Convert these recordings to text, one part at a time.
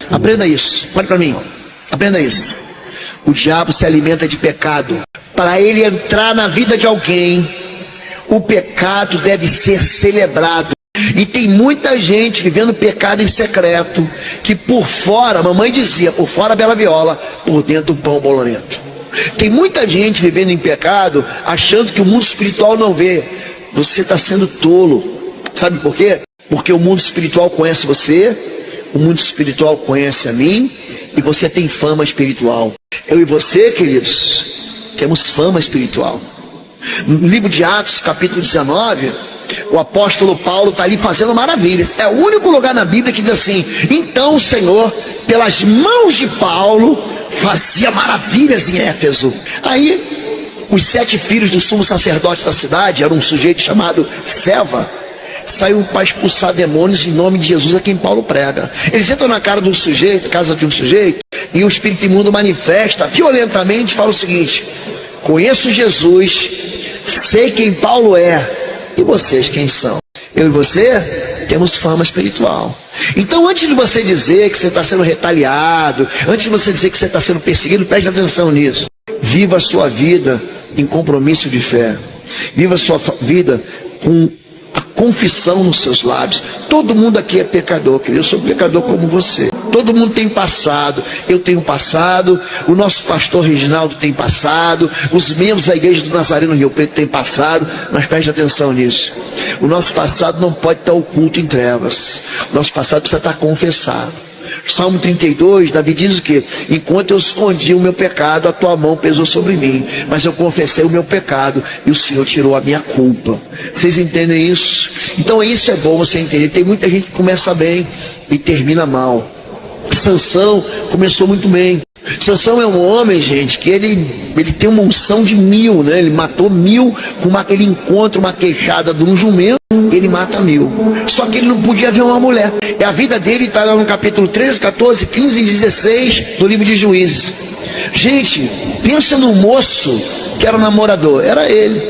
Aprenda isso, olha para mim, aprenda isso. O diabo se alimenta de pecado. Para ele entrar na vida de alguém, o pecado deve ser celebrado. E tem muita gente vivendo pecado em secreto, que por fora, a mamãe dizia, por fora bela viola, por dentro pão bolorento. Tem muita gente vivendo em pecado, achando que o mundo espiritual não vê. Você está sendo tolo. Sabe por quê? Porque o mundo espiritual conhece você, o mundo espiritual conhece a mim, e você tem fama espiritual. Eu e você, queridos, temos fama espiritual. No livro de Atos, capítulo 19, o apóstolo Paulo está ali fazendo maravilhas. É o único lugar na Bíblia que diz assim: então o Senhor, pelas mãos de Paulo, fazia maravilhas em Éfeso. Aí, os 7 filhos do sumo sacerdote da cidade, era um sujeito chamado Seva, saiu para expulsar demônios em nome de Jesus, a quem Paulo prega. Eles entram na casa de um sujeito, e o espírito imundo manifesta violentamente, fala o seguinte: conheço Jesus, sei quem Paulo é, e vocês quem são? Eu e você temos fama espiritual. Então, antes de você dizer que você está sendo retaliado, antes de você dizer que você está sendo perseguido, preste atenção nisso. Viva a sua vida em compromisso de fé. Viva a sua vida com a confissão nos seus lábios. Todo mundo aqui é pecador, querido. Eu sou pecador como você. Todo mundo tem passado. Eu tenho passado. O nosso pastor Reginaldo tem passado. Os membros da igreja do Nazareno Rio Preto têm passado. Mas preste atenção nisso. O nosso passado não pode estar oculto em trevas. O nosso passado precisa estar confessado. Salmo 32, Davi diz o quê? Enquanto eu escondi o meu pecado, a tua mão pesou sobre mim, mas eu confessei o meu pecado e o Senhor tirou a minha culpa. Vocês entendem isso? Então isso é bom você entender. Tem muita gente que começa bem e termina mal. Sansão começou muito bem. Sansão é um homem, gente, que ele tem uma unção de 1000, né? Ele matou 1000, ele encontra uma queixada de um jumento, ele mata 1000. Só que ele não podia ver uma mulher. E a vida dele está lá no capítulo 13, 14, 15 e 16 do livro de Juízes. Gente, pensa no moço que era o namorador, era ele.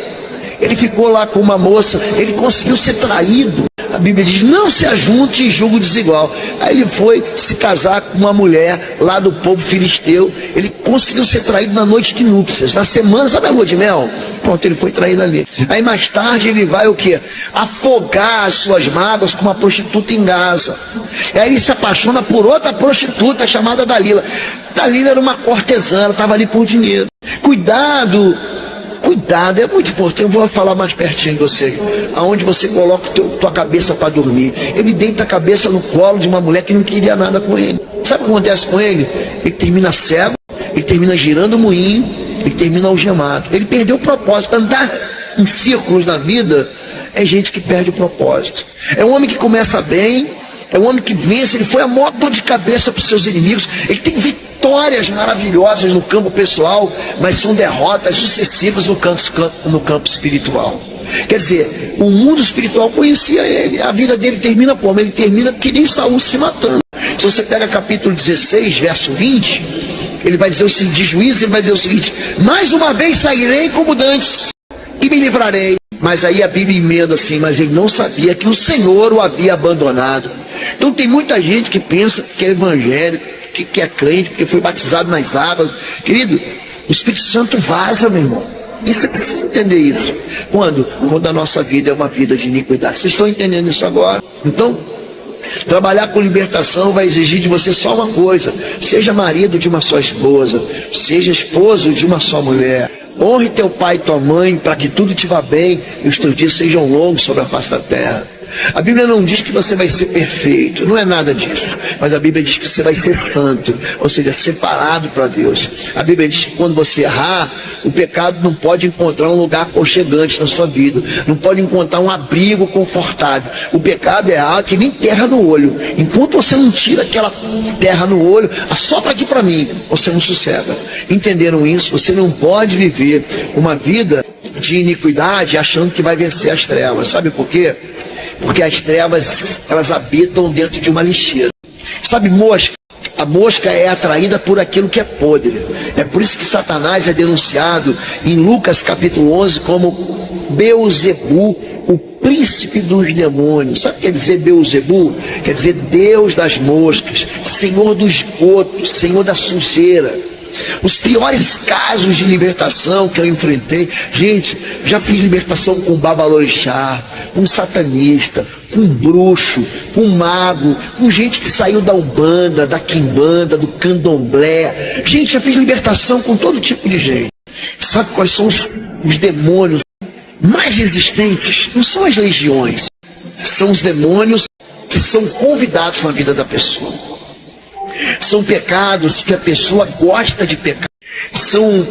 Ele ficou lá com uma moça, ele conseguiu ser traído. A Bíblia diz: não se ajunte em julgo desigual. Aí ele foi se casar com uma mulher lá do povo filisteu. Ele conseguiu ser traído na noite de núpcias. Na semana, sabe a lua de mel? Pronto, ele foi traído ali. Aí mais tarde ele vai o quê? Afogar as suas mágoas com uma prostituta em Gaza. E aí ele se apaixona por outra prostituta chamada Dalila. Dalila era uma cortesã, ela estava ali por dinheiro. Cuidado, é muito importante. Eu vou falar mais pertinho de você. Aonde você coloca tua cabeça para dormir. Ele deita a cabeça no colo de uma mulher que não queria nada com ele. Sabe o que acontece com ele? Ele termina cego, ele termina girando o moinho, ele termina algemado. Ele perdeu o propósito. Andar em círculos na vida é gente que perde o propósito. É um homem que começa bem, é um homem que vence. Ele foi a maior dor de cabeça para os seus inimigos. Ele tem vitórias maravilhosas no campo pessoal, mas são derrotas sucessivas no campo espiritual. Quer dizer, o mundo espiritual conhecia ele. A vida dele termina como? Ele termina que nem Saul se matando. Se você pega capítulo 16, verso 20, ele vai dizer o seguinte, de Juízes, ele vai dizer o seguinte: mais uma vez sairei como dantes e me livrarei. Mas aí a Bíblia emenda assim: mas ele não sabia que o Senhor o havia abandonado. Então tem muita gente que pensa que é evangélico, que é crente, porque foi batizado nas águas. Querido, o Espírito Santo vaza, meu irmão. Isso você precisa entender isso. Quando a nossa vida é uma vida de iniquidade. Vocês estão entendendo isso agora? Então, trabalhar com libertação vai exigir de você só uma coisa: seja marido de uma só esposa, seja esposo de uma só mulher. Honre teu pai e tua mãe, para que tudo te vá bem e os teus dias sejam longos sobre a face da terra. A Bíblia não diz que você vai ser perfeito, não é nada disso. Mas a Bíblia diz que você vai ser santo, ou seja, separado para Deus. A Bíblia diz que quando você errar, o pecado não pode encontrar um lugar aconchegante na sua vida, não pode encontrar um abrigo confortável. O pecado é algo que nem terra no olho. Enquanto você não tira aquela terra no olho, assopra aqui para mim, você não sossega. Entenderam isso? Você não pode viver uma vida de iniquidade achando que vai vencer as trevas. Sabe por quê? Porque as trevas, elas habitam dentro de uma lixeira. Sabe mosca? A A mosca é atraída por aquilo que é podre. É por isso que Satanás é denunciado em Lucas capítulo 11 como Beelzebu, o príncipe dos demônios. Sabe o que quer dizer Beelzebu? Quer dizer Deus das moscas, Senhor do esgoto, Senhor da sujeira. Os piores casos de libertação que eu enfrentei, gente, já fiz libertação com babalorixá, com satanista, com bruxo, com mago, com gente que saiu da Umbanda, da Quimbanda, do Candomblé. Gente, já fiz libertação com todo tipo de gente. Sabe quais são os demônios mais resistentes? Não são as legiões, são os demônios que são convidados na vida da pessoa. São pecados que a pessoa gosta de pecar. São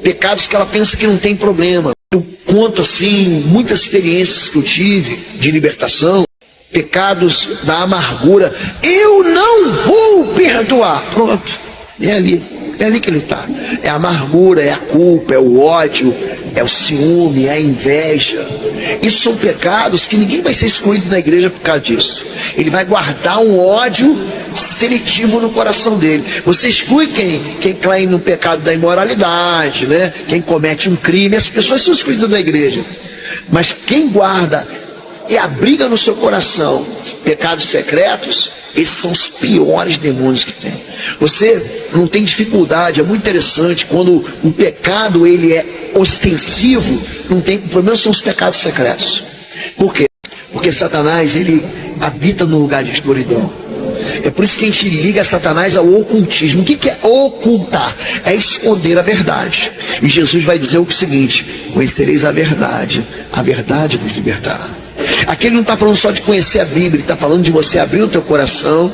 pecados que ela pensa que não tem problema. Eu conto assim muitas experiências que eu tive de libertação. Pecados da amargura. Eu não vou perdoar. Pronto. É ali que ele está. É a amargura, é a culpa, é o ódio, é o ciúme, é a inveja. Isso são pecados que ninguém vai ser excluído da igreja por causa disso. Ele vai guardar um ódio seletivo no coração dele. Você exclui quem cai no pecado da imoralidade, né? Quem comete um crime, essas pessoas são excluídas da igreja. Mas quem guarda e abriga no seu coração pecados secretos, esses são os piores demônios que tem. Você não tem dificuldade, é muito interessante, quando o pecado ele é ostensivo, não tem problema, são os pecados secretos. Por quê? Porque Satanás, ele habita no lugar de escuridão. É por isso que a gente liga Satanás ao ocultismo. O que é ocultar? É esconder a verdade. E Jesus vai dizer o seguinte: conhecereis a verdade vos libertará. Aqui ele não está falando só de conhecer a Bíblia, ele está falando de você abrir o teu coração,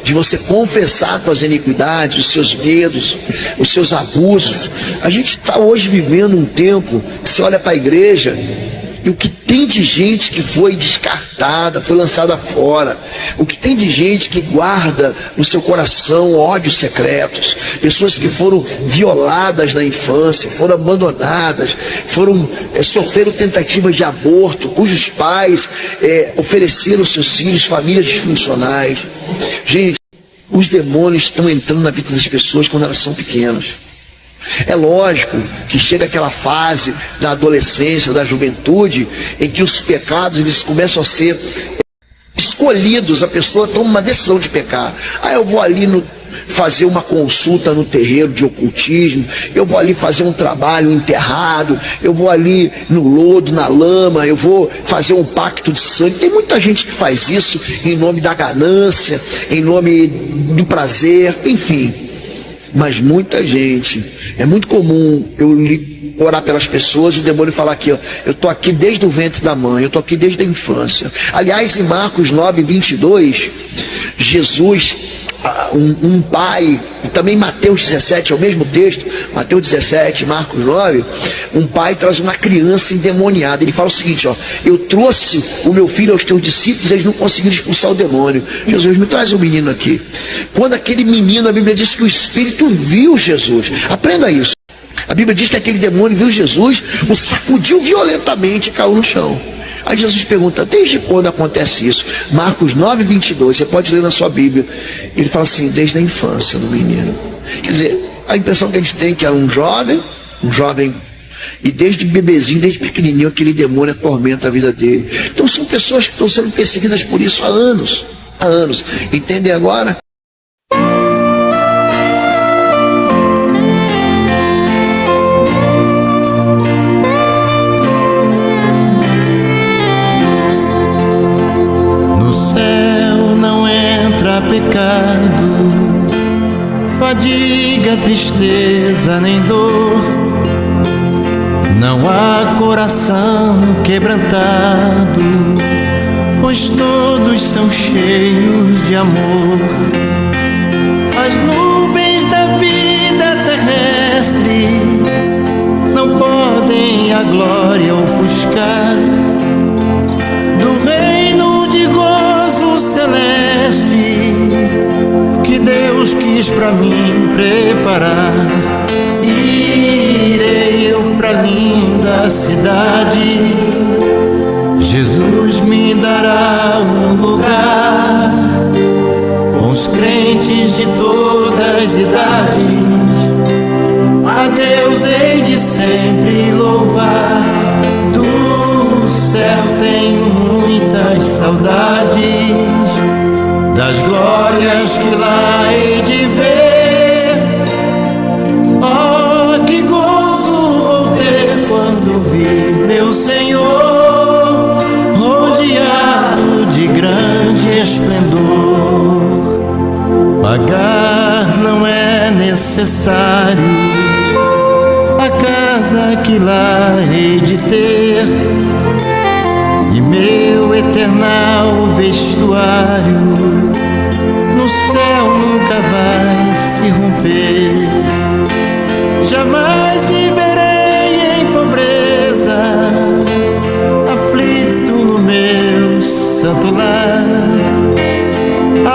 de você confessar as tuas iniquidades, os seus medos, os seus abusos. A gente está hoje vivendo um tempo que você olha para a igreja e o que tem de gente que foi descartada, foi lançada fora, o que tem de gente que guarda no seu coração ódios secretos, pessoas que foram violadas na infância, foram abandonadas, sofreram tentativas de aborto, cujos pais ofereceram seus filhos, famílias disfuncionais. Gente, os demônios estão entrando na vida das pessoas quando elas são pequenas. É lógico que chega aquela fase da adolescência, da juventude, em que os pecados eles começam a ser escolhidos, a pessoa toma uma decisão de pecar. Eu vou ali fazer uma consulta no terreiro de ocultismo, eu vou ali fazer um trabalho enterrado, eu vou ali no lodo, na lama, eu vou fazer um pacto de sangue. Tem muita gente que faz isso em nome da ganância, em nome do prazer, enfim. Mas muita gente, é muito comum eu orar pelas pessoas e o demônio falar aqui, eu estou aqui desde o ventre da mãe, eu estou aqui desde a infância. Aliás, em Marcos 9:22, Jesus, um pai, e também Mateus 17, é o mesmo texto, Mateus 17, Marcos 9, um pai traz uma criança endemoniada. Ele fala o seguinte, eu trouxe o meu filho aos teus discípulos, eles não conseguiram expulsar o demônio. Jesus, me traz um menino aqui. Quando aquele menino, a Bíblia diz que o Espírito viu Jesus. Aprenda isso. A Bíblia diz que aquele demônio viu Jesus, o sacudiu violentamente e caiu no chão. Aí Jesus pergunta, desde quando acontece isso? Marcos 9:22, você pode ler na sua Bíblia. Ele fala assim, desde a infância do menino. Quer dizer, a impressão que a gente tem é que era um jovem, e desde bebezinho, desde pequenininho, aquele demônio atormenta a vida dele. Então são pessoas que estão sendo perseguidas por isso há anos. Entendem agora? Pecado, fadiga, tristeza nem dor, não há coração quebrantado, pois todos são cheios de amor. As nuvens da vida terrestre não podem a glória ofuscar do reino de gozo celeste que Deus quis pra mim preparar. Irei eu pra linda cidade, Jesus me dará um lugar com os crentes de todos cidades, a Deus hei de sempre louvar. Do céu tenho muitas saudades, das glórias que lá hei de ver. Oh, que gozo vou ter quando vi meu Senhor rodeado de grande esplendor. Pagar não é necessário a casa que lá hei de ter, e meu eternal vestuário no céu nunca vai se romper. Jamais viverei em pobreza, aflito no meu santo lar.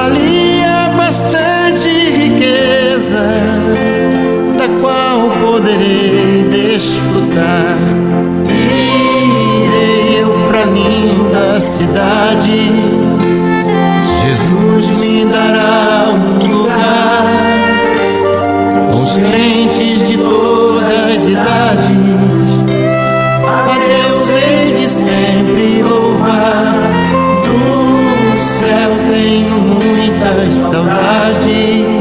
Ali há bastante riqueza, da qual poderei desfrutar. Irei eu pra linda cidade, Jesus me dará um lugar, com os crentes de todas as idades, a Deus hei de sempre louvar. Do céu tenho muitas saudades,